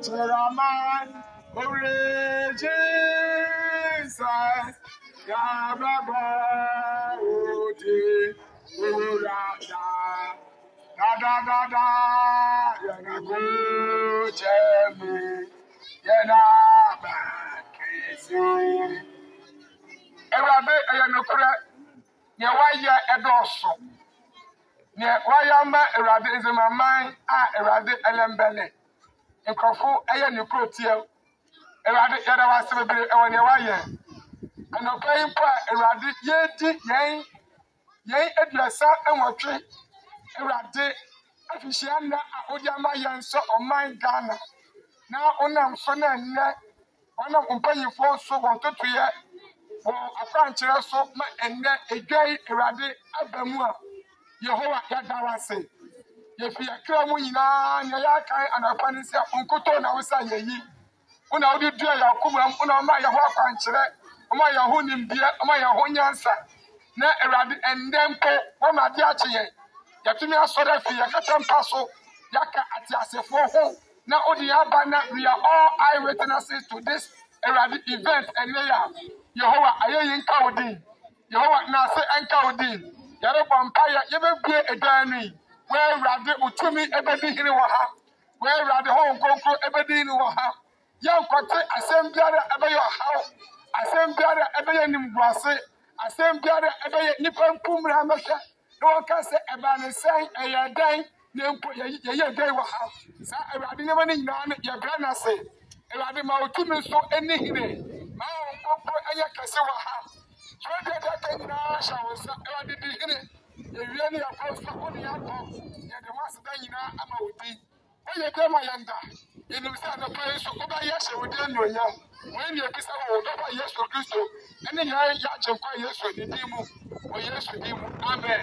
Cheraman, Ore Jesus, Yababa, Odi, Urada, da, Yanago, Chemi, Yanaba, Kesi. Ewabe, Ayanokura, Yawaya, Edoso. Wayama, Erade is in my mind, Erade, Elembele. Nkofo eye ne protein Erade yada wase bebere e wone waye anopai mpa Erade yedi yen aduasa enwotwe Erade afihia na odi ama yenso oman Ghana na onam so na nne onam mpanyifo so wototoye wo afrankyere so ma enne edwai Erade abamu a Yehowa yada wase yefi akra mu nyina ne yakan anafani se onkoto na wosa yeyi una odi dua ya kumram una ma ya ho akwankyere ma ya ho nimbie ma ya ho nyansa na Erade endempo wo ma de akye yatumi asore fi yakata mpaso yaka atiasefo ho na odi aba na we are all eyewitnesses to this Erade event eneya Yehowa ayeyi nka odi Yehowa na se enka odi yare bompaya yebebie edanu where Erade utumi ebedi hiri wo ha where Erade ho nkonkro ebedi hiri wo ha yankote asembiara ebeyo ha asembiara ebeye nimguase asembiara ebeye nipa mpumra mehwe no wonka se ebane sen eyedan ne mpo ye dai wo ha sa Erade ne mani nyina ne ye bra na se Erade ma utumi so eni hiri ma nkonkro eye kese wo ha so de da nyina sha wo sa Erade di hiri ewie ne yakosa oni yakọ ye de wase da nyina ama odi oye de ma yanda inu sa da pa Yesu oba yeshe odi anonya when ye bisa wo do pa Yesu Kristo ene nya ya chenkwa Yesu di mu o Yesu di mu amen.